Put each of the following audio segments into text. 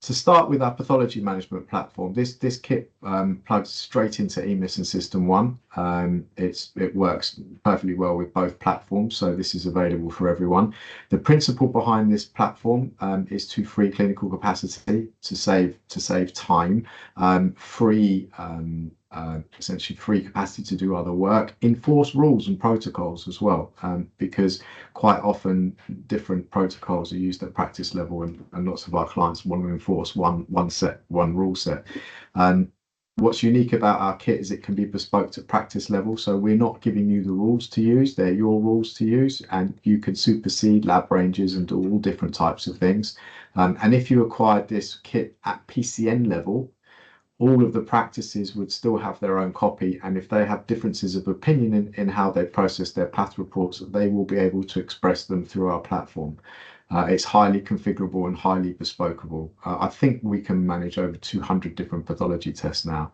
To start with our pathology management platform, this kit plugs straight into eMedicine System 1. It works perfectly well with both platforms, so this is available for everyone. The principle behind this platform is to free clinical capacity, to save time, essentially free capacity to do other work, enforce rules and protocols as well, because quite often different protocols are used at practice level, and lots of our clients want to enforce one rule set. What's unique about our kit is it can be bespoke to practice level, so we're not giving you the rules to use, they're your rules to use, and you can supersede lab ranges and do all different types of things. And if you acquired this kit at PCN level, all of the practices would still have their own copy, and if they have differences of opinion in how they process their path reports, they will be able to express them through our platform. It's highly configurable and highly bespokeable. I think we can manage over 200 different pathology tests now.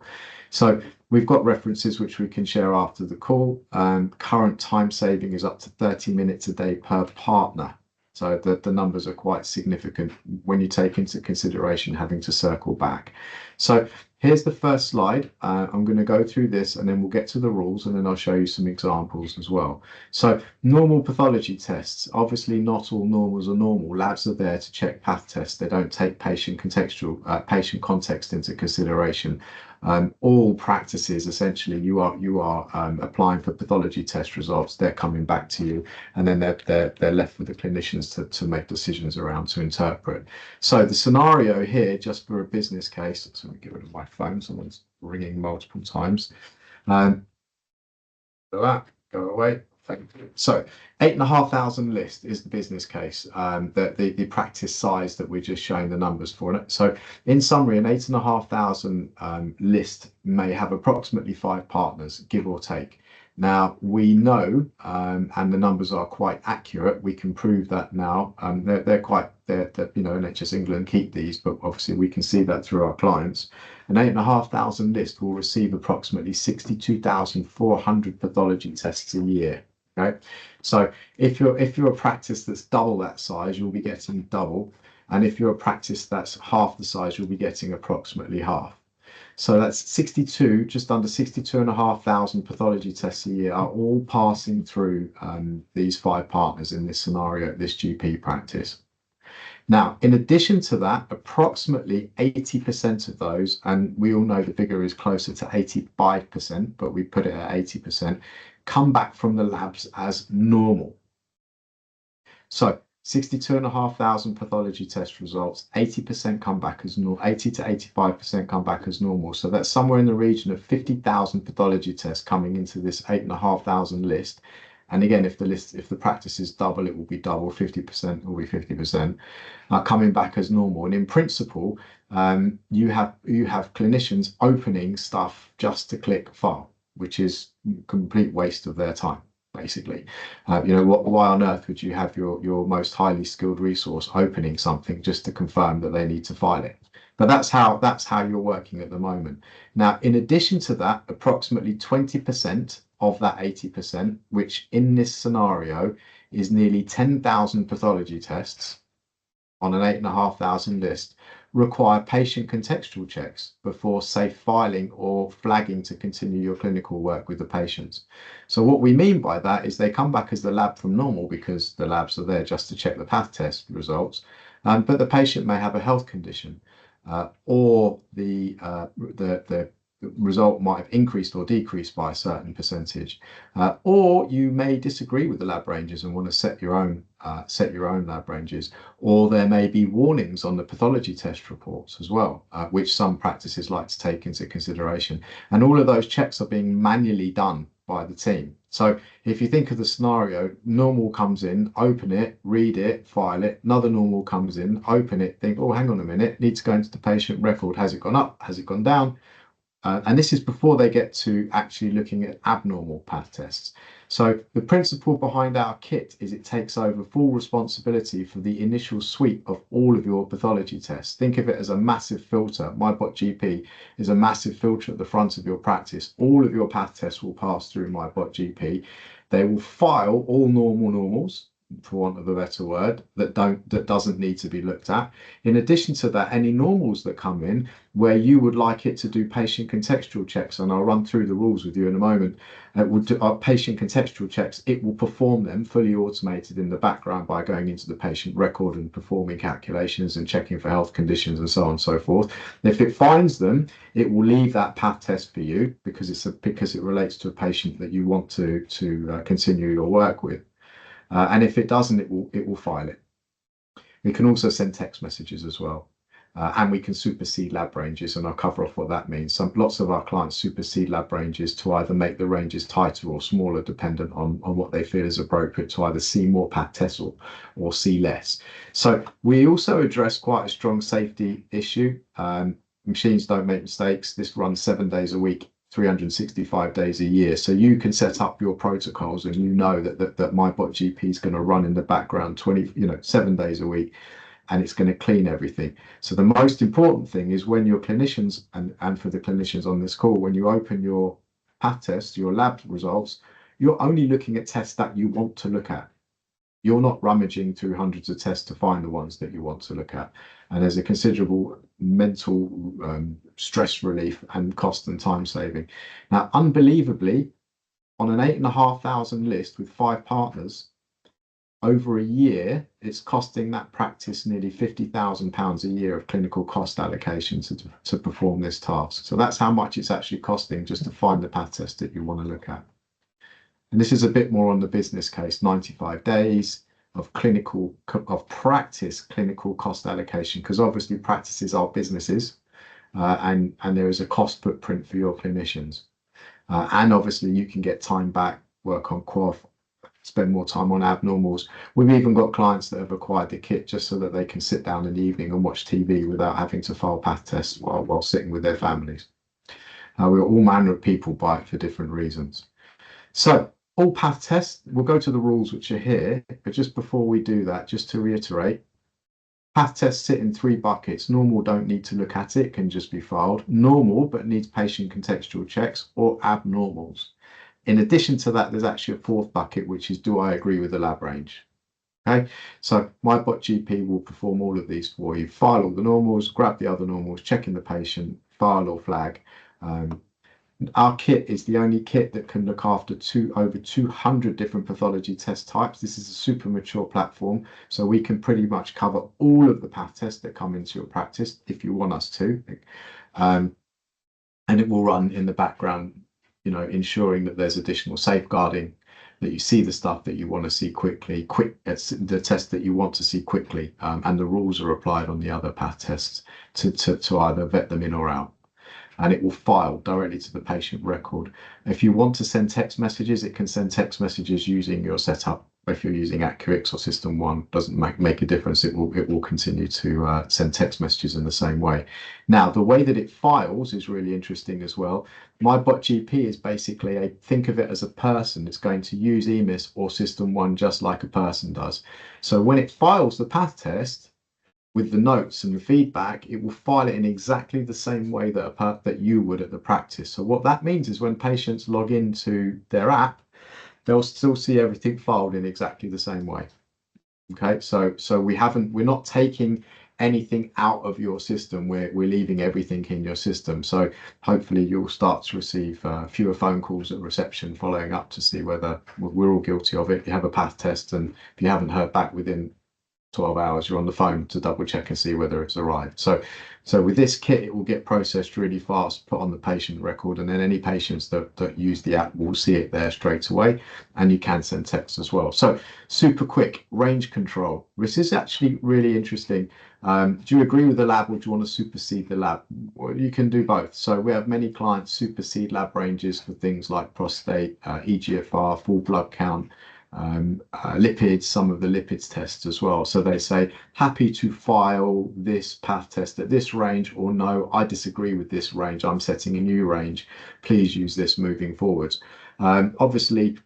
So we've got references which we can share after the call. Current time saving is up to 30 minutes a day per partner. So the numbers are quite significant when you take into consideration having to circle back. So here's the first slide. I'm going to go through this and then we'll get to the rules, and then I'll show you some examples as well. So normal pathology tests. Obviously not all normals are normal. Labs are there to check path tests. They don't take patient context into consideration. All practices, essentially, you are applying for pathology test results. They're coming back to you, and then they're left with the clinicians to make decisions around, to interpret. So the scenario here, just for a business case, so let me get rid of my phone. Someone's ringing multiple times. Go away. So 8,500 list is the business case, the practice size that we're just showing the numbers for it. So in summary, an 8,500 list may have approximately 5 partners, give or take. Now we know, and the numbers are quite accurate. We can prove that now. They're NHS England keep these, but obviously we can see that through our clients. An 8,500 list will receive approximately 62,400 pathology tests a year. Okay, so if you're a practice that's double that size, you'll be getting double, and if you're a practice that's half the size, you'll be getting approximately half. So that's 62, just under 62,500 pathology tests a year are all passing through these 5 partners in this scenario, this GP practice. Now, in addition to that, approximately 80% of those, and we all know the figure is closer to 85%, but we put it at 80%, come back from the labs as normal. So 62,500 pathology test results, 80% come back as normal, 80 to 85% come back as normal. So that's somewhere in the region of 50,000 pathology tests coming into this 8,500 list. And again, if the practice is double, it will be double. 50% will be 50%, coming back as normal. And in principle, you have clinicians opening stuff just to click file, which is a complete waste of their time, basically. Why on earth would you have your most highly skilled resource opening something just to confirm that they need to file it? But that's how you're working at the moment. Now, in addition to that, approximately 20% of that 80%, which in this scenario is nearly 10,000 pathology tests on an 8,500 list, require patient contextual checks before safe filing or flagging to continue your clinical work with the patients. So what we mean by that is they come back as the lab from normal because the labs are there just to check the path test results, but the patient may have a health condition, or the result might have increased or decreased by a certain percentage, or you may disagree with the lab ranges and want to set your own lab ranges, or there may be warnings on the pathology test reports as well, which some practices like to take into consideration, and all of those checks are being manually done by the team. So if you think of the scenario, normal comes in, open it, read it, file it. Another normal comes in, open it, think, oh, hang on a minute, need to go into the patient record. Has it gone up? Has it gone down? And this is before they get to actually looking at abnormal path tests. So the principle behind our kit is it takes over full responsibility for the initial suite of all of your pathology tests. Think of it as a massive filter. MyBotGP is a massive filter at the front of your practice. All of your path tests will pass through MyBotGP. They will file all normals, for want of a better word, that doesn't need to be looked at. In addition to that, any normals that come in where you would like it to do patient contextual checks, and I'll run through the rules with you in a moment, will do patient contextual checks. It will perform them fully automated in the background by going into the patient record and performing calculations and checking for health conditions and so on and so forth. If it finds them, it will leave that path test for you because it relates to a patient that you want to continue your work with. And if it doesn't, it will file it. We can also send text messages as well. And we can supersede lab ranges, and I'll cover off what that means. Lots of our clients supersede lab ranges to either make the ranges tighter or smaller, dependent on what they feel is appropriate, to either see more path tests or see less. So we also address quite a strong safety issue. Machines don't make mistakes. This runs 7 days a week, 365 days a year. So you can set up your protocols and you know that MyBotGP is going to run in the background 7 days a week, and it's going to clean everything. So the most important thing is when your clinicians, and for the clinicians on this call, when you open your path tests, your lab results, you're only looking at tests that you want to look at. You're not rummaging through hundreds of tests to find the ones that you want to look at. And there's a considerable mental stress relief and cost and time saving. Now, unbelievably, on an 8,500 list with 5 partners, over a year, it's costing that practice nearly £50,000 a year of clinical cost allocation to perform this task. So that's how much it's actually costing just to find the path test that you want to look at. And this is a bit more on the business case, 95 days of practice clinical cost allocation, because obviously practices are businesses, and there is a cost footprint for your clinicians. And obviously you can get time back, work on quaff, spend more time on abnormals. We've even got clients that have acquired the kit just so that they can sit down in the evening and watch TV without having to file path tests while sitting with their families. We're all manner of people buy it for different reasons. So all path tests, we'll go to the rules which are here, but just before we do that, just to reiterate, path tests sit in 3 buckets. Normal, don't need to look at it, can just be filed. Normal, but needs patient contextual checks, or abnormals. In addition to that, there's actually a 4th bucket, which is, do I agree with the lab range? Okay, so MyBotGP will perform all of these for you. File all the normals, grab the other normals, check in the patient, file or flag. Our kit is the only kit that can look after over 200 different pathology test types. This is a super mature platform, so we can pretty much cover all of the path tests that come into your practice if you want us to. And it will run in the background, ensuring that there's additional safeguarding, that you see the stuff that you want to see quickly, the test that you want to see quickly, and the rules are applied on the other path tests to either vet them in or out. And it will file directly to the patient record. If you want to send text messages, it can send text messages using your setup. If you're using AccuX or System 1, doesn't make a difference. It will continue to send text messages in the same way. Now, the way that it files is really interesting as well. MyBotGP is basically think of it as a person. It's going to use EMIS or System 1 just like a person does. So when it files the path test, with the notes and the feedback, it will file it in exactly the same way that you would at the practice. So what that means is when patients log into their app, they'll still see everything filed in exactly the same way. Okay, so we're not taking anything out of your system. We're leaving everything in your system. So hopefully you'll start to receive fewer phone calls at reception following up to see whether we're all guilty of it. You have a path test, and if you haven't heard back within 12 hours, you're on the phone to double check and see whether it's arrived. So with this kit, it will get processed really fast, put on the patient record, and then any patients that use the app will see it there straight away, and you can send text as well. So super quick range control. This is actually really interesting. Do you agree with the lab, or do you want to supersede the lab? Well, you can do both. So we have many clients supersede lab ranges for things like prostate, EGFR, full blood count, lipids, some of the lipids tests as well. So they say, happy to file this path test at this range, or no, I disagree with this range, I'm setting a new range, please use this moving forwards. Obviously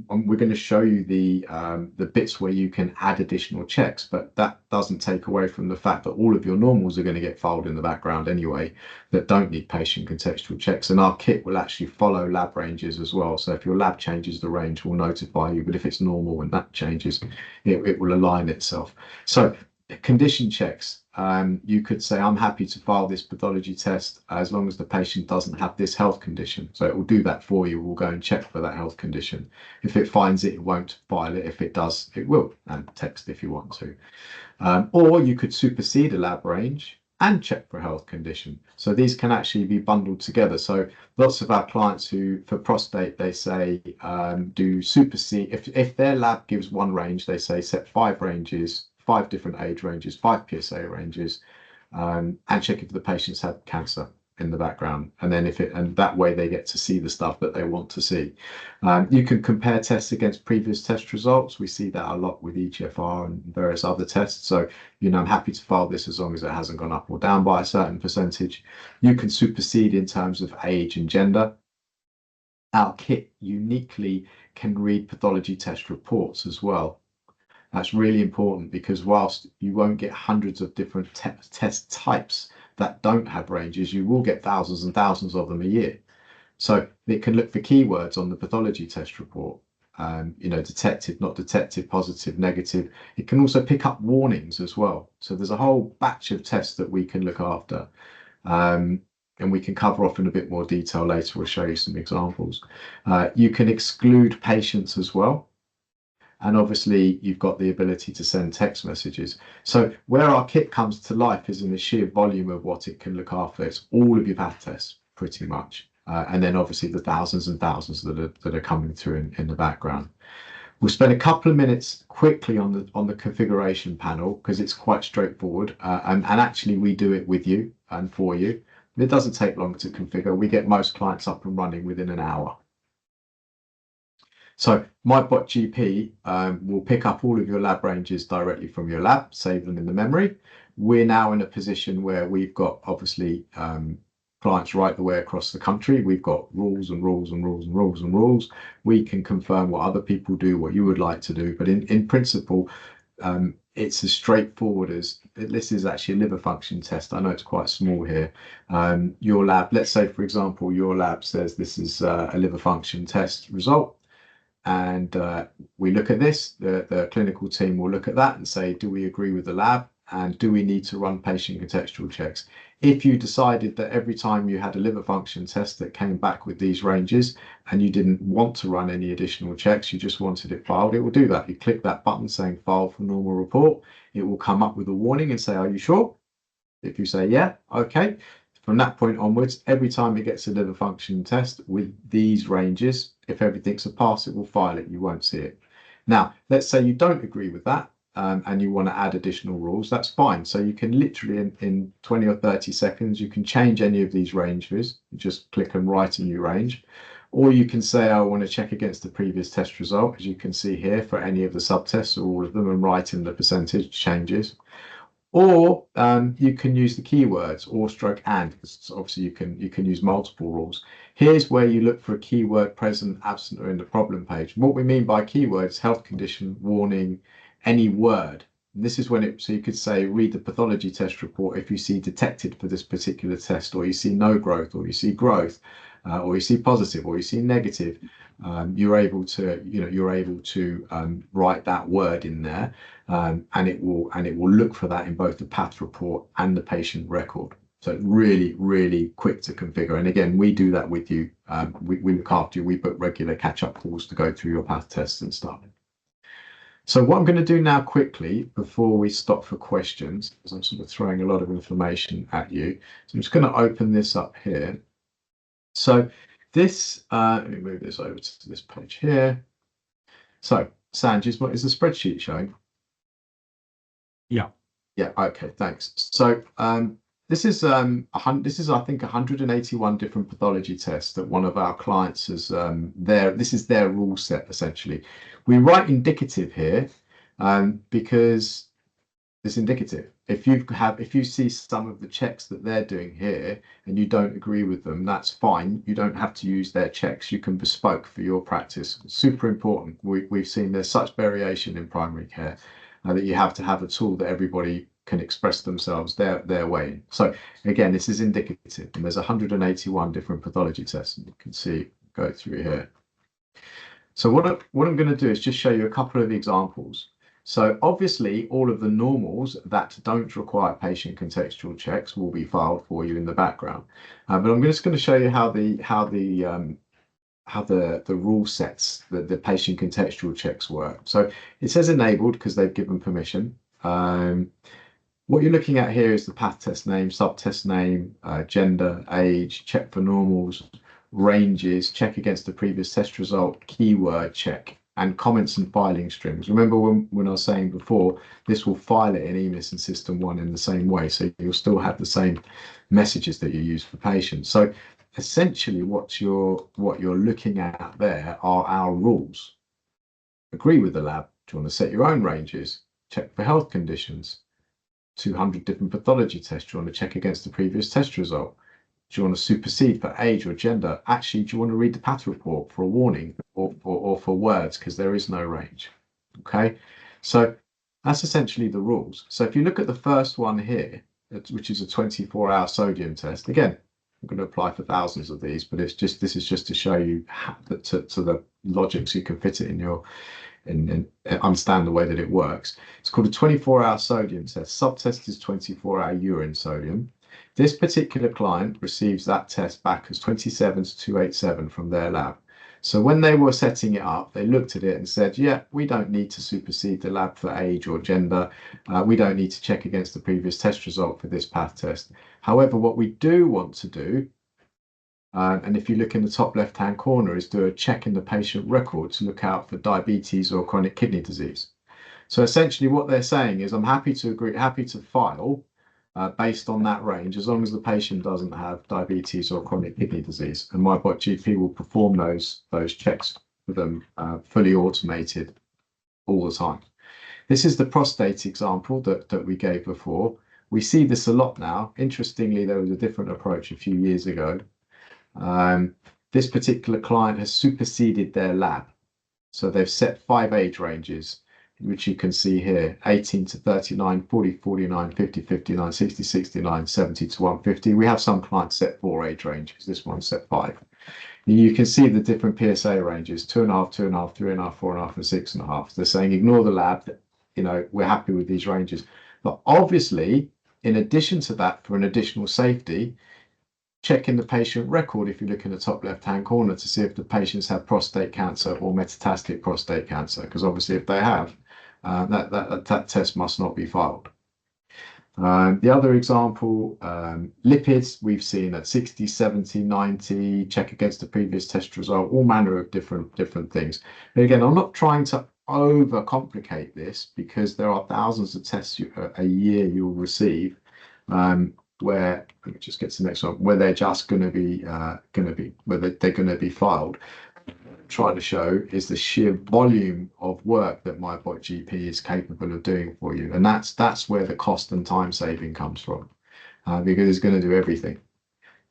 we're going to show you the bits where you can add additional checks, but that doesn't take away from the fact that all of your normals are going to get filed in the background anyway that don't need patient contextual checks, and our kit will actually follow lab ranges as well. So if your lab changes the range, we'll notify you, but if it's normal and that changes, it will align itself. So condition checks, you could say, I'm happy to file this pathology test as long as the patient doesn't have this health condition. So it will do that for you. We'll go and check for that health condition. If it finds it, it won't file it. If it does, it will, and text if you want to. Or you could supersede a lab range and check for a health condition. So these can actually be bundled together. So lots of our clients who, for prostate, they say do supersede. If their lab gives one range, they say set 5 ranges, 5 different age ranges, 5 PSA ranges, and check if the patients had cancer in the background. And then and that way they get to see the stuff that they want to see. You can compare tests against previous test results. We see that a lot with EGFR and various other tests. So, I'm happy to file this as long as it hasn't gone up or down by a certain percentage. You can supersede in terms of age and gender. Our kit uniquely can read pathology test reports as well. That's really important because whilst you won't get hundreds of different test types that don't have ranges, you will get thousands and thousands of them a year. So it can look for keywords on the pathology test report, detected, not detected, positive, negative. It can also pick up warnings as well. So there's a whole batch of tests that we can look after. And we can cover off in a bit more detail later. We'll show you some examples. You can exclude patients as well. And obviously, you've got the ability to send text messages. So where our kit comes to life is in the sheer volume of what it can look after. It's all of your path tests, pretty much. And then obviously the thousands and thousands that are coming through in the background. We'll spend a couple of minutes quickly on the configuration panel because it's quite straightforward. And actually, we do it with you and for you. It doesn't take long to configure. We get most clients up and running within an hour. So MyBotGP will pick up all of your lab ranges directly from your lab, save them in the memory. We're now in a position where we've got obviously clients right the way across the country. We've got rules and rules and rules and rules and rules. We can confirm what other people do, what you would like to do. But in principle, it's as straightforward as this is actually a liver function test. I know it's quite small here. Your lab, let's say, for example, your lab says this is a liver function test result. And we look at this, the clinical team will look at that and say, do we agree with the lab? And do we need to run patient contextual checks? If you decided that every time you had a liver function test that came back with these ranges and you didn't want to run any additional checks, you just wanted it filed, it will do that. You click that button saying file for normal report. It will come up with a warning and say, are you sure? If you say, yeah, okay. From that point onwards, every time it gets a liver function test with these ranges, if everything's a pass, it will file it. You won't see it. Now, let's say you don't agree with that and you want to add additional rules. That's fine. So you can literally in 20 or 30 seconds, you can change any of these ranges. You just click and write a new range. Or you can say, I want to check against the previous test result, as you can see here, for any of the subtests or all of them, and write in the percentage changes. Or you can use the keywords or stroke and, because obviously you can use multiple rules. Here's where you look for a keyword present, absent, or in the problem page. What we mean by keywords: health condition, warning, any word. And this is when so you could say, read the pathology test report if you see detected for this particular test, or you see no growth, or you see growth, or you see positive, or you see negative. You're able to write that word in there, and it will look for that in both the path report and the patient record. So really, really quick to configure. And again, we do that with you. We look after you. We book regular catch-up calls to go through your path tests and stuff. So what I'm going to do now quickly before we stop for questions, because I'm sort of throwing a lot of information at you. So I'm just going to open this up here. So this, let me move this over to this page here. So Sanj, what is the spreadsheet showing? Yeah. Yeah. Okay. Thanks. So this is I think 181 different pathology tests that one of our clients has this is their rule set essentially. We write indicative here because it's indicative. if you see some of the checks that they're doing here and you don't agree with them, that's fine. You don't have to use their checks. You can bespoke for your practice. Super important. We've seen there's such variation in primary care that you have to have a tool that everybody can express themselves their way. So again, this is indicative, and there's 181 different pathology tests, and you can see go through here. So what I'm going to do is just show you a couple of examples. So obviously, all of the normals that don't require patient contextual checks will be filed for you in the background. But I'm just going to show you how the rule sets, the patient contextual checks work. So it says enabled because they've given permission. What you're looking at here is the path test name, subtest name, gender, age, check for normals, ranges, check against the previous test result, keyword check, and comments and filing strings. Remember when I was saying before, this will file it in EMIS and System 1 in the same way, so you'll still have the same messages that you use for patients. So essentially what you're looking at there are our rules. Agree with the lab. Do you want to set your own ranges? Check for health conditions. 200 different pathology tests. Do you want to check against the previous test result? Do you want to supersede for age or gender? Actually, do you want to read the path report for a warning or for words because there is no range? Okay, so that's essentially the rules. So if you look at the first one here, which is a 24-hour sodium test, again, I'm going to apply for thousands of these, but this is just to show you that to the logic so you can fit it in your and understand the way that it works. It's called a 24-hour sodium test. Subtest is 24-hour urine sodium. This particular client receives that test back as 27-287 from their lab. So when they were setting it up, they looked at it and said, yeah, we don't need to supersede the lab for age or gender. We don't need to check against the previous test result for this path test. However, what we do want to do, and if you look in the top left-hand corner, is do a check in the patient record to look out for diabetes or chronic kidney disease. So essentially what they're saying is I'm happy to file based on that range, as long as the patient doesn't have diabetes or chronic kidney disease. And MyBotGP will perform those checks for them fully automated all the time. This is the prostate example that we gave before. We see this a lot now. Interestingly, there was a different approach a few years ago. This particular client has superseded their lab. So they've set 5 age ranges, which you can see here: 18 to 39, 40, 49, 50, 59, 60, 69, 70 to 150. We have some clients set 4 age ranges. This one set 5. You can see the different PSA ranges: 2.5, 2.5, 3.5, 4.5, and 6.5. They're saying ignore the lab. We're happy with these ranges. But obviously, in addition to that, for an additional safety, check in the patient record if you look in the top left-hand corner to see if the patients have prostate cancer or metastatic prostate cancer, because obviously if they have, that test must not be filed. The other example, lipids, we've seen at 60, 70, 90, check against the previous test result, all manner of different things. But again, I'm not trying to overcomplicate this, because there are thousands of tests a year you'll receive, where, let me just get to the next one, where they're just going to be they're going to be filed. Trying to show is the sheer volume of work that MyBotGP is capable of doing for you, and that's where the cost and time saving comes from, because it's going to do everything.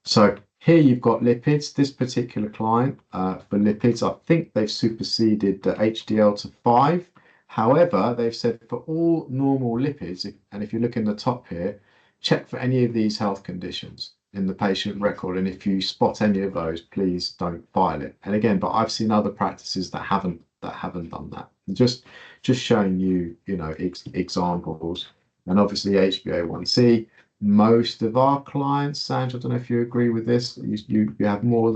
So here you've got lipids. This particular client, for lipids, I think they've superseded the HDL to 5. However, they've said for all normal lipids, and if you look in the top here, check for any of these health conditions in the patient record, and if you spot any of those, please don't file it. And again, but I've seen other practices that haven't done that. Just showing you, examples. And obviously HbA1c, most of our clients, Sanj, I don't know if you agree with this, you have more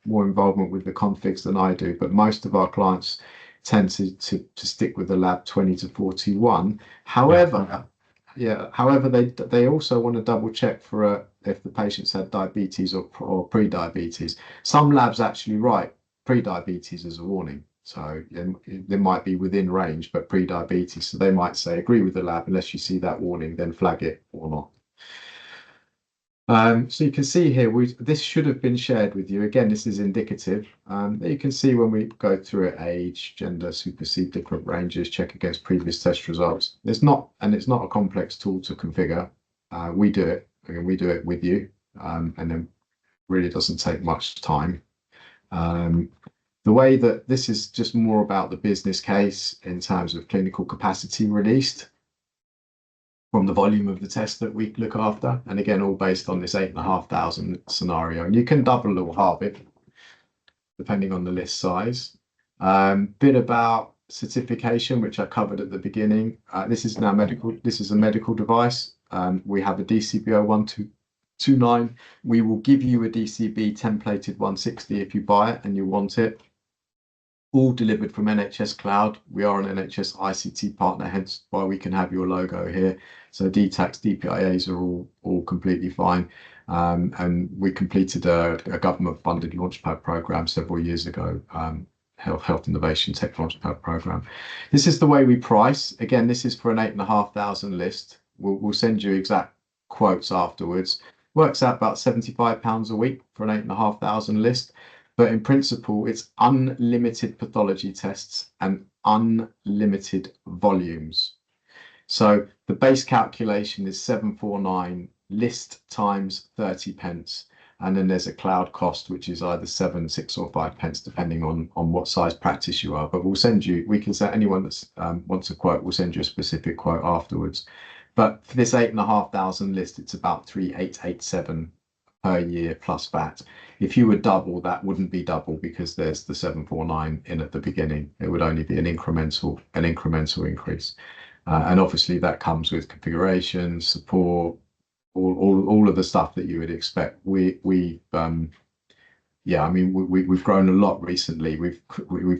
involvement with the configs than I do, but most of our clients tend to stick with the lab 20 to 41. However, however, they also want to double check for if the patients had diabetes or pre-diabetes. Some labs actually write pre-diabetes as a warning, so they might be within range, but pre-diabetes. So they might say agree with the lab unless you see that warning, then flag it or not. So you can see here, this should have been shared with you. Again, this is indicative. You can see when we go through it, age, gender, supersede different ranges, check against previous test results. It's not a complex tool to configure. We do it, and we do it with you, and then really doesn't take much time. The way that this is just more about the business case in terms of clinical capacity released from the volume of the test that we look after. And again, all based on this 8,500 scenario. And you can double or halve it, depending on the list size. Bit about certification, which I covered at the beginning. This is now medical. This is a medical device. We have a DCBO 1229. We will give you a DCB templated 160 if you buy it and you want it. All delivered from NHS Cloud. We are an NHS ICT partner, hence why we can have your logo here. So DTACs, DPIAs are all completely fine. And we completed a government-funded launchpad program several years ago, Health Innovation Tech Launchpad program. This is the way we price. Again, this is for an 8,500 list. We'll send you exact quotes afterwards. Works out about £75 a week for an 8,500 list. But in principle, it's unlimited pathology tests and unlimited volumes. So the base calculation is 749 list times 30 pence. And then there's a cloud cost, which is either 7, 6 or 5 pence, depending on what size practice you are. But we can send anyone that wants a quote, we'll send you a specific quote afterwards. But for this 8,500 list, it's about 3,887 per year plus VAT. If you were double, that wouldn't be double because there's the 749 in at the beginning. It would only be an incremental increase. And obviously that comes with configuration, support, all of the stuff that you would expect. We've grown a lot recently. We've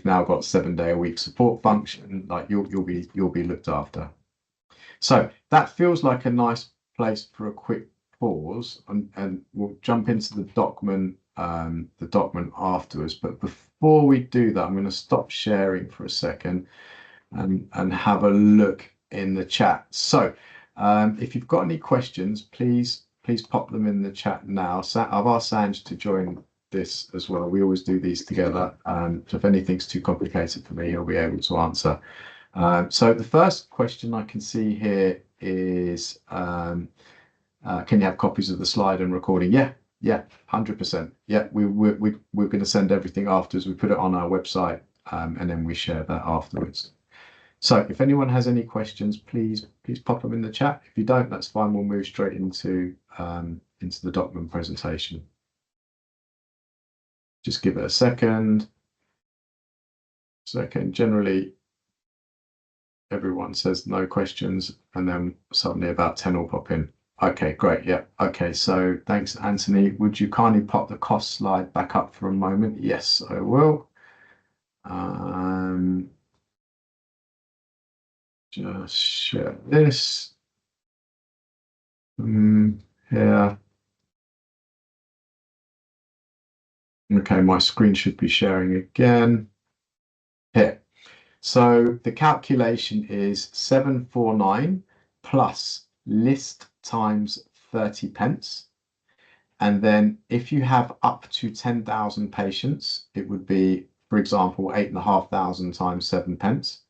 now got 7-day-a-week support function. Like you'll be looked after. So that feels like a nice place for a quick pause, and we'll jump into the Docman afterwards. But before we do that, I'm going to stop sharing for a second and have a look in the chat. So if you've got any questions, please pop them in the chat now. I've asked Sanj to join this as well. We always do these together. So if anything's too complicated for me, he'll be able to answer. So the first question I can see here is, can you have copies of the slide and recording? Yeah, 100%. Yeah, we're going to send everything afterwards. We put it on our website, and then we share that afterwards. So if anyone has any questions, please pop them in the chat. If you don't, that's fine. We'll move straight into the Docman presentation. Just give it a second. Generally, everyone says no questions, and then suddenly about 10 will pop in. Okay, great. Yeah. Okay. So thanks, Anthony. Would you kindly pop the cost slide back up for a moment? Yes, I will. Just share this. Here. Okay, my screen should be sharing again. Here. So the calculation is 749 plus list times 30 pence. And then if you have up to 10,000 patients, it would be, for example, 8,500 times 7 pence.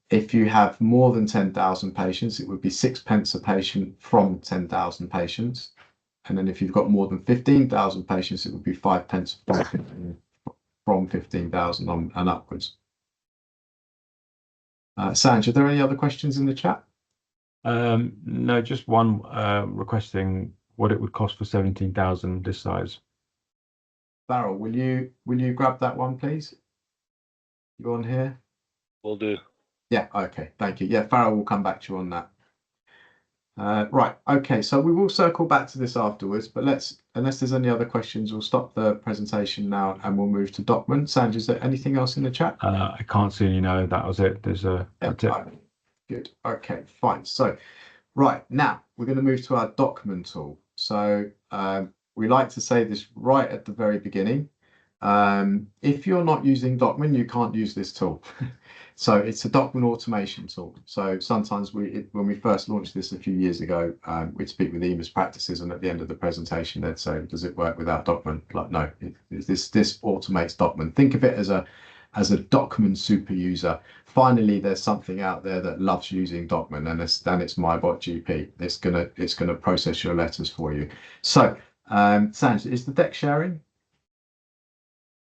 If you have more than 10,000 patients, it would be 6 pence a patient from 10,000 patients. And then if you've got more than 15,000 patients, it would be 5 pence from 15,000 on and upwards. Sanj, are there any other questions in the chat? No, just one requesting what it would cost for 17,000 this size. Farrell, will you grab that one, please? You on here? Will do. Yeah, okay, thank you. Yeah, Farrell will come back to you on that. Right, okay, so we will circle back to this afterwards, but unless there's any other questions, we'll stop the presentation now and we'll move to Docman. Sanj, is there anything else in the chat? I can't see any, no, that was it. That's it. Good, okay, fine. So, right, now we're going to move to our Docman tool. So we like to say this right at the very beginning. If you're not using Docman, you can't use this tool. So it's a document automation tool. So sometimes when we first launched this a few years ago, we'd speak with EMIS practices, and at the end of the presentation, they'd say, "Does it work without Docman?" Like, no, this automates Docman. Think of it as a Docman super user. Finally, there's something out there that loves using Docman, and it's MyBotGP. It's gonna process your letters for you. So, Sanj, is the deck sharing?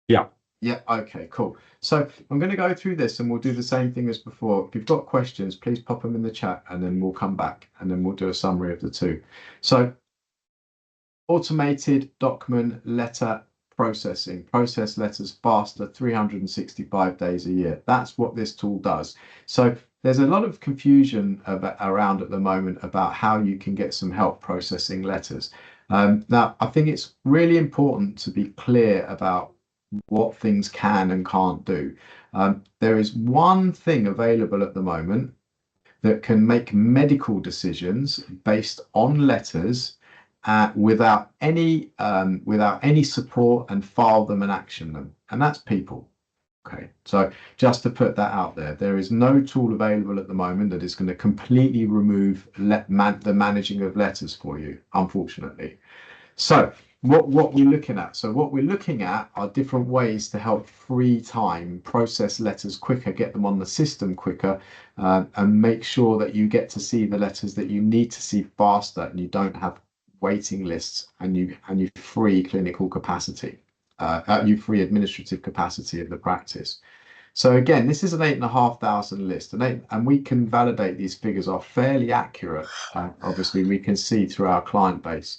Yeah. Yeah, okay, cool. So I'm going to go through this and we'll do the same thing as before. If you've got questions, please pop them in the chat and then we'll come back and then we'll do a summary of the two. So automated document letter processing, process letters faster, 365 days a year. That's what this tool does. So there's a lot of confusion around at the moment about how you can get some help processing letters. Now, I think it's really important to be clear about what things can and can't do. There is one thing available at the moment that can make medical decisions based on letters without any support and file them and action them, and that's people. Okay, so just to put that out there, there is no tool available at the moment that is going to completely remove the managing of letters for you, unfortunately. So what we're looking at. So what we're looking at are different ways to help free time, process letters quicker, get them on the system quicker, and make sure that you get to see the letters that you need to see faster, and you don't have waiting lists, and you free clinical capacity, you free administrative capacity of the practice. So again, this is an 8,500 list, and we can validate these figures are fairly accurate. Obviously, we can see through our client base.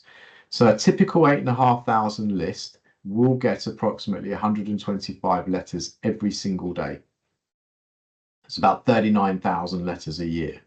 So a typical 8,500 list will get approximately 125 letters every single day. It's about 39,000 letters a year.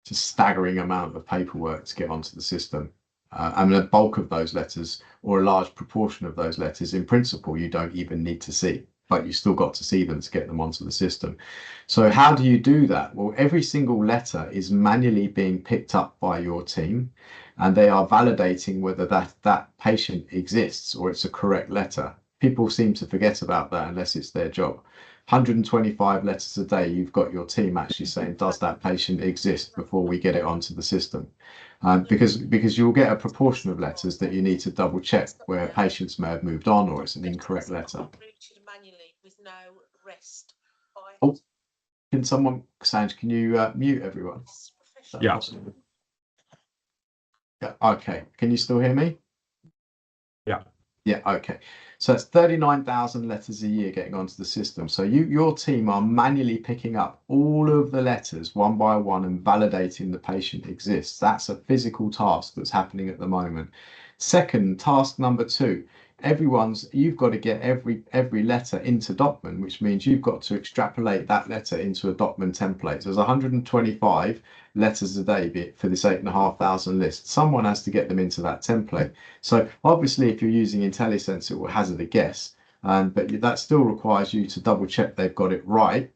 It's a staggering amount of paperwork to get onto the system. And the bulk of those letters, or a large proportion of those letters, in principle, you don't even need to see, but you still got to see them to get them onto the system. So how do you do that? Well, every single letter is manually being picked up by your team, and they are validating whether that patient exists or it's a correct letter. People seem to forget about that unless it's their job. 125 letters a day, you've got your team actually saying, does that patient exist before we get it onto the system? Because you'll get a proportion of letters that you need to double check where patients may have moved on or it's an incorrect letter. Oh, can someone, Sanj, can you mute everyone? Yeah. Possible? Yeah. Okay. Can you still hear me? Yeah. Yeah. Okay. So it's 39,000 letters a year getting onto the system. So your team are manually picking up all of the letters one by one and validating the patient exists. That's a physical task that's happening at the moment. Second, task number 2, you've got to get every letter into Docman, which means you've got to extrapolate that letter into a Docman template. So there's 125 letters a day for this 8,500 list. Someone has to get them into that template. So obviously, if you're using IntelliSense, it will hazard a guess, but that still requires you to double check they've got it right,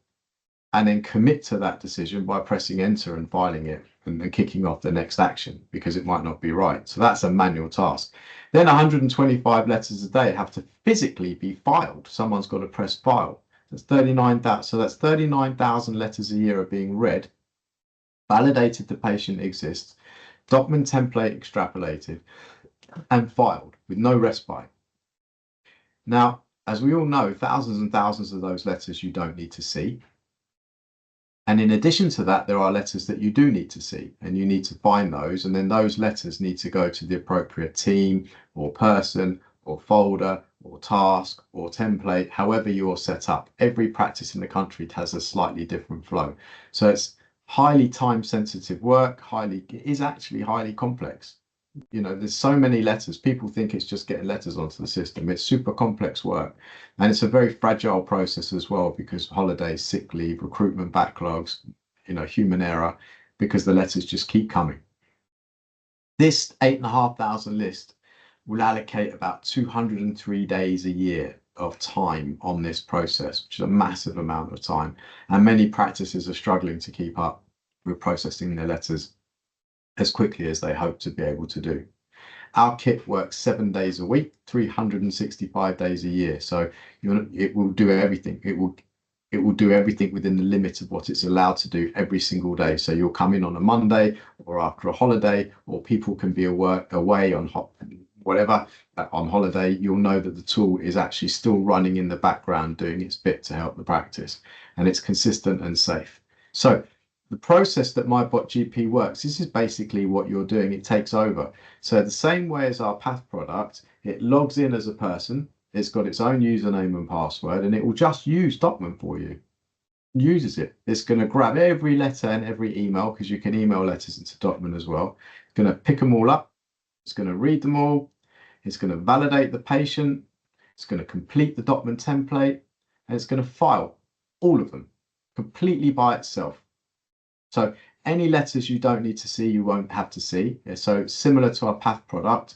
and then commit to that decision by pressing enter and filing it and then kicking off the next action because it might not be right. So that's a manual task. Then 125 letters a day have to physically be filed. Someone's got to press file. That's 39,000. So that's 39,000 letters a year are being read, validated the patient exists, Docman template extrapolated, and filed with no respite. Now, as we all know, thousands and thousands of those letters you don't need to see. And in addition to that, there are letters that you do need to see, and you need to find those. And then those letters need to go to the appropriate team or person or folder or task or template, however you're set up. Every practice in the country has a slightly different flow. So it's highly time sensitive work, it is actually highly complex. You know, there's so many letters. People think it's just getting letters onto the system. It's super complex work, and it's a very fragile process as well, because holidays, sick leave, recruitment backlogs, you know, human error, because the letters just keep coming. This 8,500 list will allocate about 203 days a year of time on this process, which is a massive amount of time, and many practices are struggling to keep up with processing their letters as quickly as they hope to be able to do. Our kit works 7 days a week, 365 days a year. So it will do everything. It will it will do everything within the limit of what it's allowed to do every single day. So you'll come in on a Monday or after a holiday, or people can be away on whatever on holiday. You'll know that the tool is actually still running in the background, doing its bit to help the practice, and it's consistent and safe. So the process that MyBotGP works, this is basically what you're doing. It takes over. So the same way as our Path product, it logs in as a person. It's got its own username and password, and it will just use Docman for you. Uses it. It's going to grab every letter and every email, because you can email letters into Docman as well. It's going to pick them all up. It's going to read them all. It's going to validate the patient. It's going to complete the Docman template, and it's going to file all of them completely by itself. So any letters you don't need to see, you won't have to see. So similar to our Path product,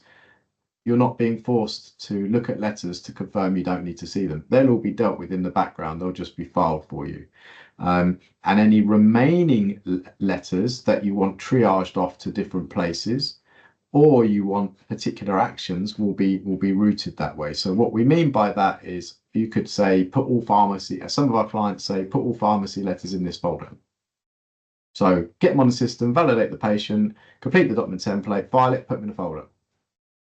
you're not being forced to look at letters to confirm you don't need to see them. They'll all be dealt with in the background. They'll just be filed for you. And any remaining letters that you want triaged off to different places, or you want particular actions, will be routed that way. So what we mean by that is, you could say put all pharmacy, some of our clients say put all pharmacy letters in this folder. So get them on the system, validate the patient, complete the Docman template, file it, put them in a folder.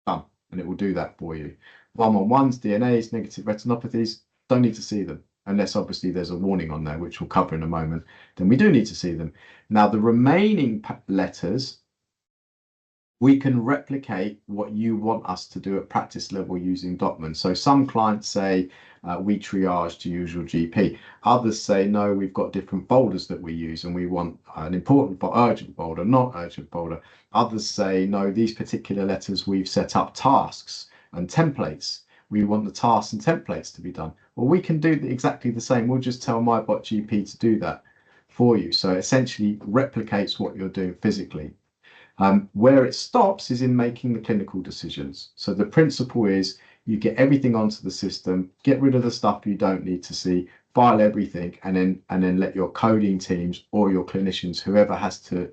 Done. And it will do that for you. 111s, DNAs, negative retinopathies, don't need to see them, unless obviously there's a warning on there, which we'll cover in a moment. Then we do need to see them. Now, the remaining letters, we can replicate what you want us to do at practice level using Docman. So some clients say we triage to usual GP. Others say, no, we've got different folders that we use and we want an important for urgent folder, not urgent folder. Others say, no, these particular letters we've set up tasks and templates. We want the tasks and templates to be done. Well, we can do exactly the same. We'll just tell MyBotGP to do that for you. So it essentially replicates what you're doing physically. Where it stops is in making the clinical decisions. So the principle is you get everything onto the system, get rid of the stuff you don't need to see, file everything, and then let your coding teams or your clinicians, whoever has to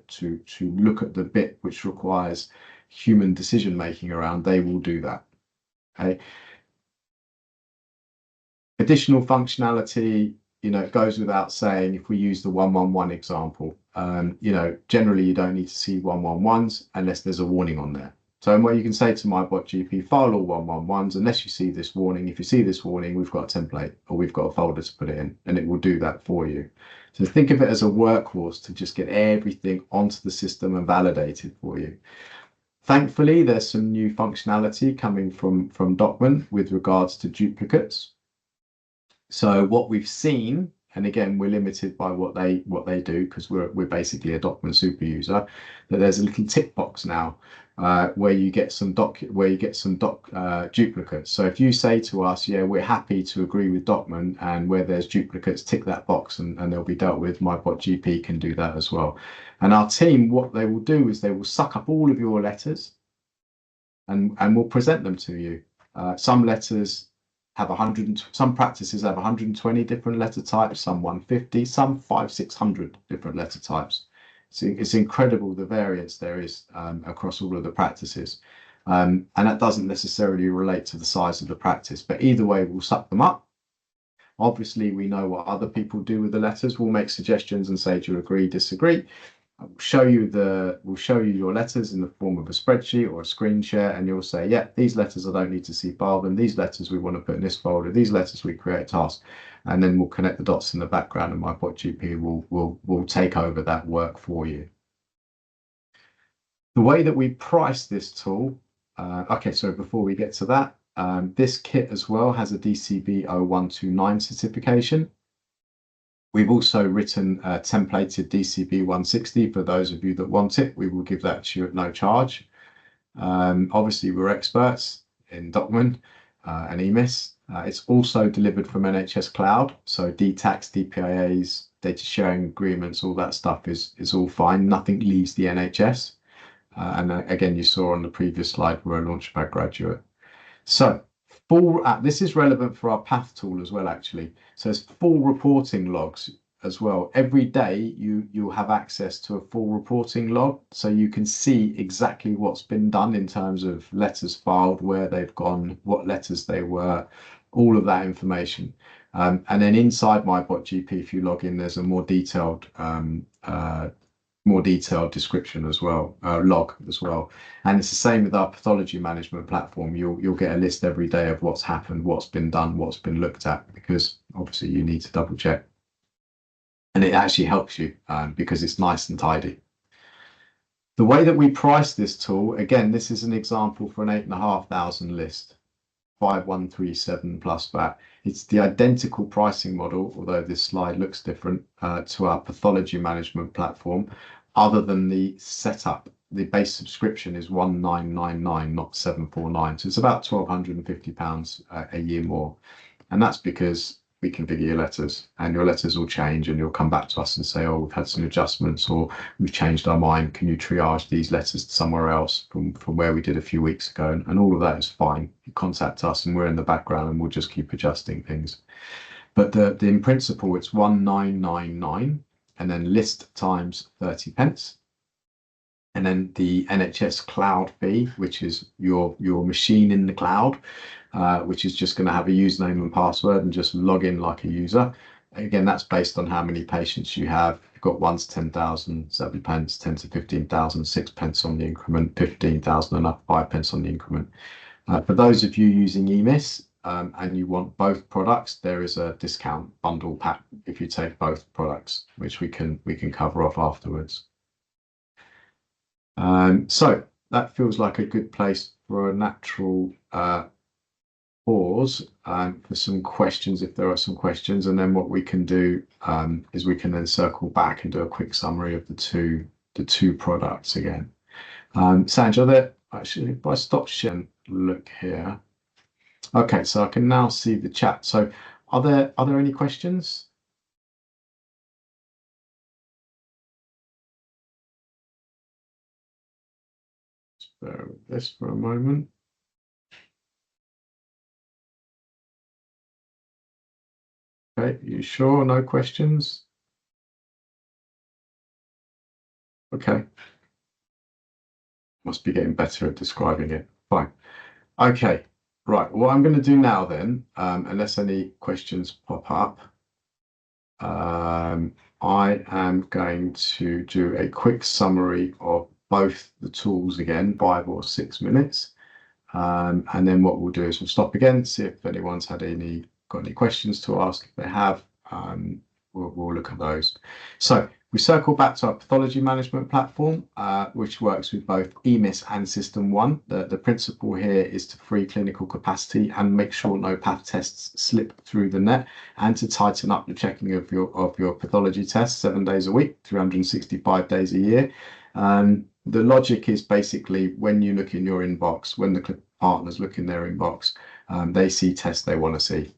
look at the bit which requires human decision making around, they will do that. Okay. Additional functionality, it goes without saying, if we use the 111 example, generally you don't need to see 111s unless there's a warning on there. So what you can say to MyBotGP, file all 111s unless you see this warning. If you see this warning, we've got a template or we've got a folder to put it in, and it will do that for you. So think of it as a workhorse to just get everything onto the system and validated for you. Thankfully, there's some new functionality coming from Docman with regards to duplicates. So what we've seen, and again, we're limited by what they do because we're basically a Docman super user, that there's a little tick box now where you get some duplicates. So if you say to us, yeah, we're happy to agree with Docman, and where there's duplicates, tick that box and they'll be dealt with. MyBotGP can do that as well. And our team, what they will do is they will suck up all of your letters and we'll present them to you. Some letters have some practices have 120 different letter types, some 150, some 500-600 different letter types. So it's incredible the variance there is across all of the practices. And that doesn't necessarily relate to the size of the practice, but either way, we'll suck them up. Obviously, we know what other people do with the letters. We'll make suggestions and say, do you agree, disagree? We'll show you your letters in the form of a spreadsheet or a screen share, and you'll say, yeah, these letters I don't need to see, file them. These letters we want to put in this folder. These letters we create a task, and then we'll connect the dots in the background, and MyBotGP will take over that work for you. The way that we price this tool, okay, so before we get to that, this kit as well has a DCB 0129 certification. We've also written a templated DCB 160 for those of you that want it. We will give that to you at no charge. Obviously, we're experts in Docman and EMIS. It's also delivered from NHS Cloud, so DTACs, DPIAs, data sharing agreements, all that stuff is all fine. Nothing leaves the NHS. And again, you saw on the previous slide, we're a Launchpad graduate. So this is relevant for our Path tool as well, actually. So it's full reporting logs as well. Every day you'll have access to a full reporting log, so you can see exactly what's been done in terms of letters filed, where they've gone, what letters they were, all of that information. And then inside MyBotGP, if you log in, there's a more detailed description as well, log as well. And it's the same with our pathology management platform. You'll get a list every day of what's happened, what's been done, what's been looked at, because obviously you need to double check. And it actually helps you because it's nice and tidy. The way that we price this tool, again, this is an example for an 8,500 list, 5,137 plus VAT. It's the identical pricing model, although this slide looks different, to our pathology management platform, other than the setup. The base subscription is 1,999, not 749. So it's about £1,250 a year more. And that's because we configure your letters, and your letters will change, and you'll come back to us and say, oh, we've had some adjustments, or we've changed our mind. Can you triage these letters to somewhere else from where we did a few weeks ago? And all of that is fine. You contact us and we're in the background and we'll just keep adjusting things. But in principle, it's 1,999 and then list times 30 pence. And then the NHS cloud fee, which is your machine in the cloud, which is just going to have a username and password and just log in like a user. Again, that's based on how many patients you have. You've got 1 to 10,000, 7 pence, 10 to 15,000, 6 pence on the increment, 15,000 and up, 5 pence on the increment. For those of you using EMIS and you want both products, there is a discount bundle pack if you take both products, which we can cover off afterwards. So that feels like a good place for a natural pause for some questions, if there are some questions, and then what we can do is we can then circle back and do a quick summary of the two products again. Sanj, are there actually, if I stop sharing, look here. Okay, so I can now see the chat. So are there any questions? Just bear with this for a moment. Okay, you sure? No questions? Okay. Must be getting better at describing it. Fine. Okay, right. What I'm going to do now then, unless any questions pop up, I am going to do a quick summary of both the tools again, 5 or 6 minutes. And then what we'll do is we'll stop again, see if anyone's got any questions to ask. If they have, we'll look at those. So we circle back to our pathology management platform, which works with both EMIS and System 1. The principle here is to free clinical capacity and make sure no path tests slip through the net, and to tighten up the checking of your pathology tests 7 days a week, 365 days a year. The logic is basically when you look in your inbox, when the partners look in their inbox, they see tests they want to see.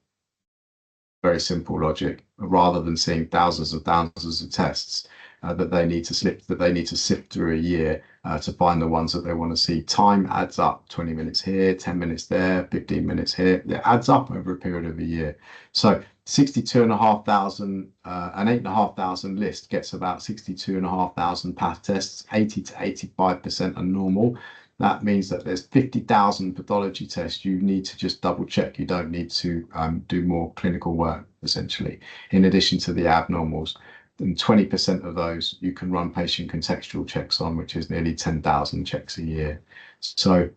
Very simple logic, rather than seeing thousands and thousands of tests that they need to sift through a year to find the ones that they want to see. Time adds up, 20 minutes here, 10 minutes there, 15 minutes here. It adds up over a period of a year. So 62,500, an 8,500 list gets about 62,500 path tests, 80 to 85% are normal. That means that there's 50,000 pathology tests you need to just double check. You don't need to do more clinical work, essentially, in addition to the abnormals. And 20% of those you can run patient contextual checks on, which is nearly 10,000 checks a year. So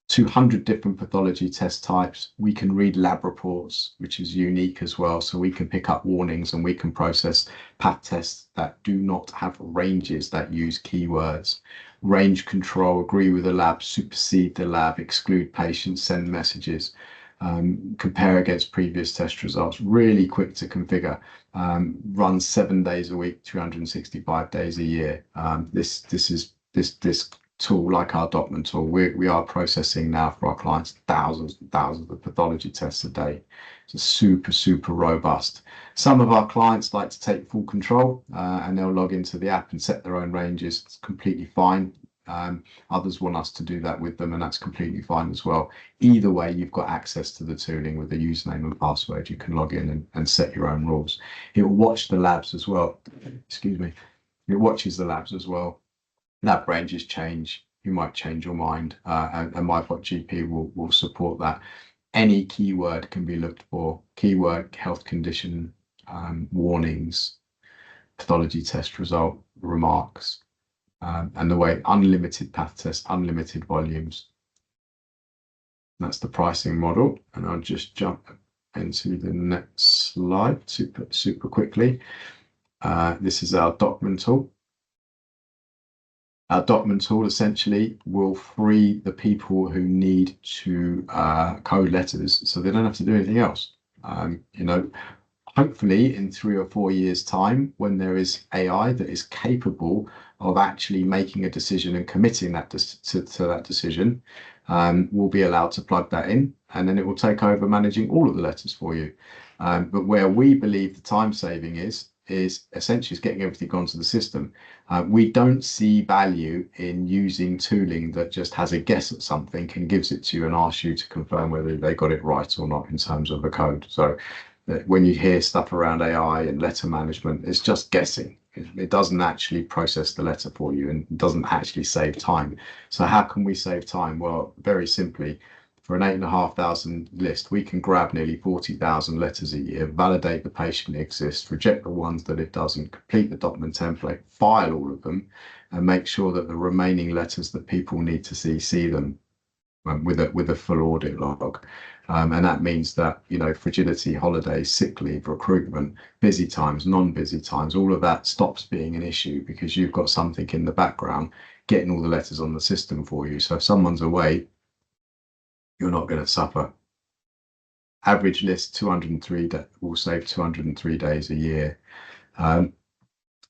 200 different pathology test types. We can read lab reports, which is unique as well. So we can pick up warnings and we can process path tests that do not have ranges that use keywords. Range control, agree with the lab, supersede the lab, exclude patients, send messages, compare against previous test results. Really quick to configure. Run 7 days a week, 365 days a year. This tool, like our Docman tool, we are processing now for our clients thousands and thousands of pathology tests a day. It's super robust. Some of our clients like to take full control and they'll log into the app and set their own ranges. It's completely fine. Others want us to do that with them, and that's completely fine as well. Either way, you've got access to the tooling with a username and password. You can log in and set your own rules. It will watch the labs as well. Excuse me. It watches the labs as well. Lab ranges change. You might change your mind, and MyBotGP will support that. Any keyword can be looked for. Keyword, health condition, warnings, pathology test result, remarks, and the way unlimited path tests, unlimited volumes. That's the pricing model. And I'll just jump into the next slide super quickly. This is our Docman tool. Our Docman tool essentially will free the people who need to code letters, so they don't have to do anything else. Hopefully in 3 or 4 years' time, when there is AI that is capable of actually making a decision and committing that to that decision, we'll be allowed to plug that in, and then it will take over managing all of the letters for you. But where we believe the time saving is essentially getting everything onto the system. We don't see value in using tooling that just has a guess at something and gives it to you and asks you to confirm whether they got it right or not in terms of the code. So when you hear stuff around AI and letter management, it's just guessing. It doesn't actually process the letter for you and doesn't actually save time. So how can we save time? Well, very simply, for an 8,500 list, we can grab nearly 40,000 letters a year, validate the patient exists, reject the ones that it doesn't, complete the Docman template, file all of them, and make sure that the remaining letters that people need to see them with a full audit log. And that means that, fragility, holidays, sick leave, recruitment, busy times, non-busy times, all of that stops being an issue because you've got something in the background getting all the letters on the system for you. So if someone's away, you're not going to suffer. Average list 203 will save 203 days a year. And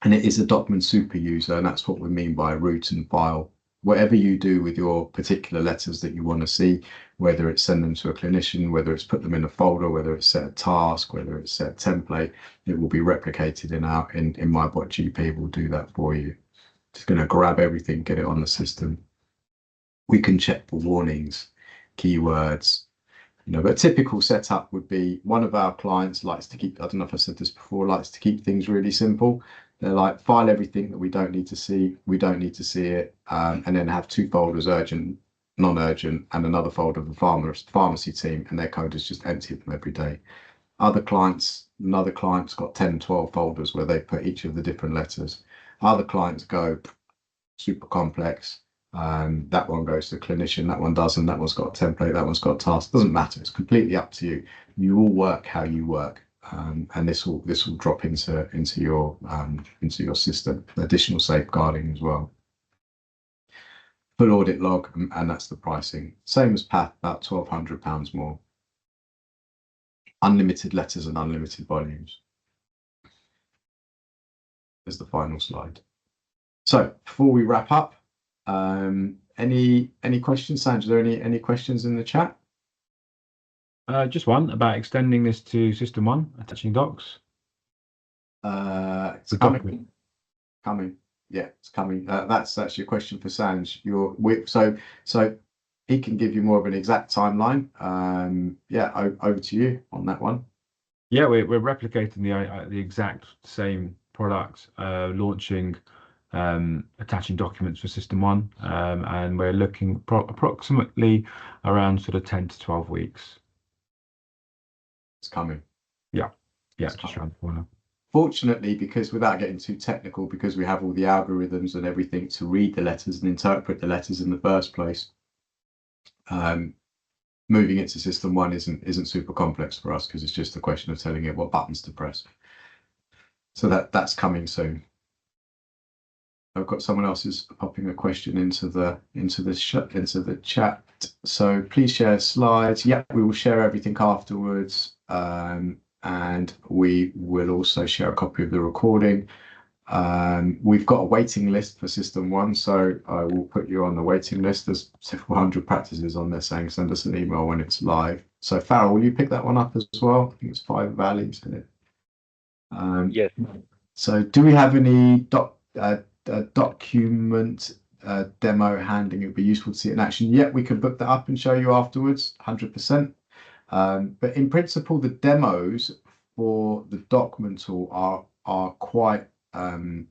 it is a Docman super user, and that's what we mean by root and file. Whatever you do with your particular letters that you want to see, whether it's send them to a clinician, whether it's put them in a folder, whether it's set a task, whether it's set a template, it will be replicated in MyBotGP. We'll do that for you. Just going to grab everything, get it on the system. We can check for warnings, keywords, but a typical setup would be one of our clients likes to keep, I don't know if I said this before, likes to keep things really simple. They're like, file everything that we don't need to see, it, and then have 2 folders, urgent, non-urgent, and another folder of the pharmacy team, and their coders just empty them every day. Another client's got 10, 12 folders where they put each of the different letters. Other clients go super complex. That one goes to the clinician, that one doesn't, that one's got a template, that one's got a task. Doesn't matter, it's completely up to you. You all work how you work. And this will drop into your system. Additional safeguarding as well. Full audit log, and that's the pricing. Same as Path, about £1,200 more. Unlimited letters and unlimited volumes. There's the final slide. So before we wrap up, any questions, Sanj? Are there any questions in the chat? Just one about extending this to System 1, attaching docs. It's coming. Yeah, it's coming. That's actually a question for Sanj. So he can give you more of an exact timeline. Yeah, over to you on that one. Yeah, we're replicating the exact same product, launching, attaching documents for System 1, and we're looking approximately around sort of 10 to 12 weeks. It's coming. Yeah, just around the corner. Fortunately, because without getting too technical, because we have all the algorithms and everything to read the letters and interpret the letters in the first place, moving it to System 1 isn't super complex for us because it's just a question of telling it what buttons to press. So that's coming soon. I've got someone else who's popping a question into the chat. So please share slides. Yeah, we will share everything afterwards. And we will also share a copy of the recording. We've got a waiting list for System 1, so I will put you on the waiting list. There's several hundred practices on there saying send us an email when it's live. So Farrell, will you pick that one up as well? I think it's 5 values in it. Yes. So do we have any document a demo handling, it would be useful to see it in action. Yeah, we can book that up and show you afterwards, 100%. But in principle, the demos for the Docman tool are quite an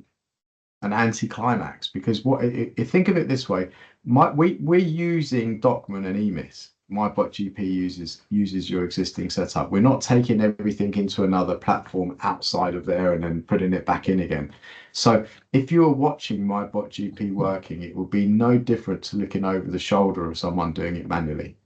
anticlimax, because think of it this way: we're using Docman and EMIS. MyBotGP uses your existing setup. We're not taking everything into another platform outside of there and then putting it back in again. So if you are watching MyBotGP working, it will be no different to looking over the shoulder of someone doing it manually.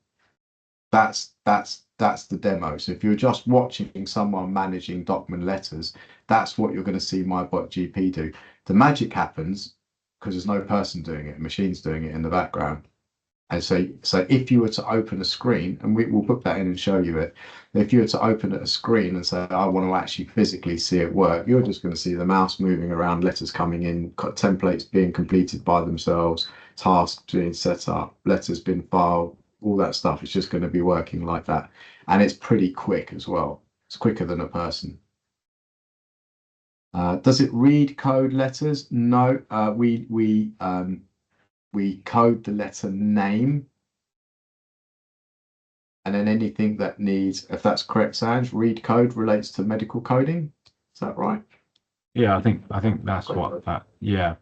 That's the demo. So if you're just watching someone managing Docman letters, that's what you're going to see MyBotGP do. The magic happens because there's no person doing it, machine's doing it in the background. And so if you were to open a screen, and we'll book that in and show you it, if you were to open a screen and say, I want to actually physically see it work, you're just going to see the mouse moving around, letters coming in, templates being completed by themselves, tasks being set up, letters being filed, all that stuff. It's just going to be working like that. And it's pretty quick as well. It's quicker than a person. Does it read code letters? No, we code the letter name, and then anything that needs, if that's correct, Sanj, read code relates to medical coding. Is that right? Yeah, I think that's what that. Yeah,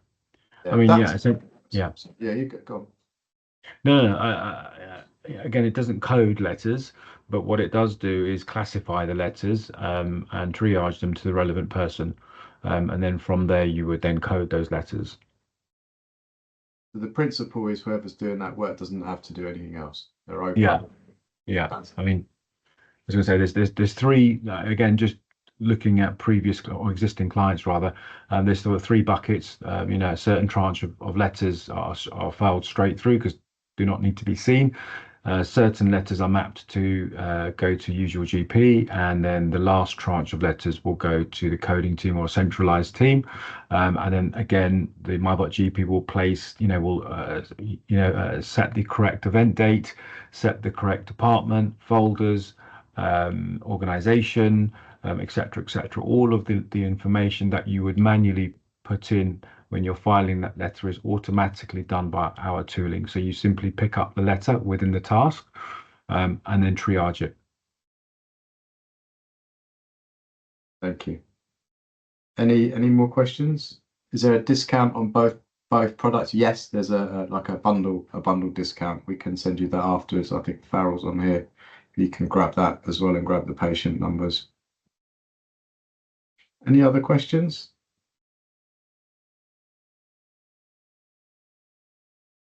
Yeah, I mean, yeah, so yeah. Yeah, you go on. No, again, it doesn't code letters, but what it does do is classify the letters and triage them to the relevant person, and then from there you would then code those letters. The principle is whoever's doing that work doesn't have to do anything else. They're open. Yeah. I mean, I was going to say there's three, again, just looking at previous or existing clients rather, there's sort of three buckets. A certain tranche of letters are filed straight through because do not need to be seen. Certain letters are mapped to go to usual GP, and then the last tranche of letters will go to the coding team or a centralized team. And then again, the MyBotGP will place, set the correct event date, set the correct department, folders, organization, etc., etc. All of the information that you would manually put in when you're filing that letter is automatically done by our tooling. So you simply pick up the letter within the task and then triage it. Thank you. Any more questions? Is there a discount on both products? Yes, there's a bundle discount. We can send you that afterwards. I think Farrell's on here. You can grab that as well and grab the patient numbers. Any other questions?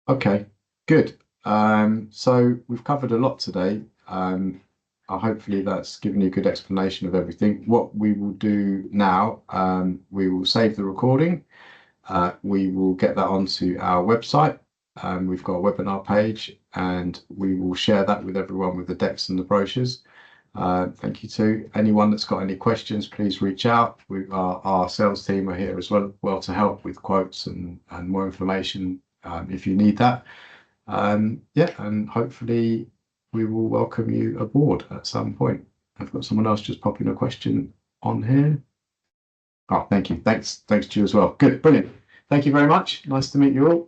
Okay, good. So we've covered a lot today. Hopefully that's given you a good explanation of everything. What we will do now, we will save the recording. We will get that onto our website. We've got a webinar page, and we will share that with everyone with the decks and the brochures. Thank you to anyone that's got any questions. Please reach out. Our sales team are here as well to help with quotes and more information if you need that. And hopefully we will welcome you aboard at some point. I've got someone else just popping a question on here. Oh, thank you. Thanks to you as well. Good, brilliant. Thank you very much. Nice to meet you all.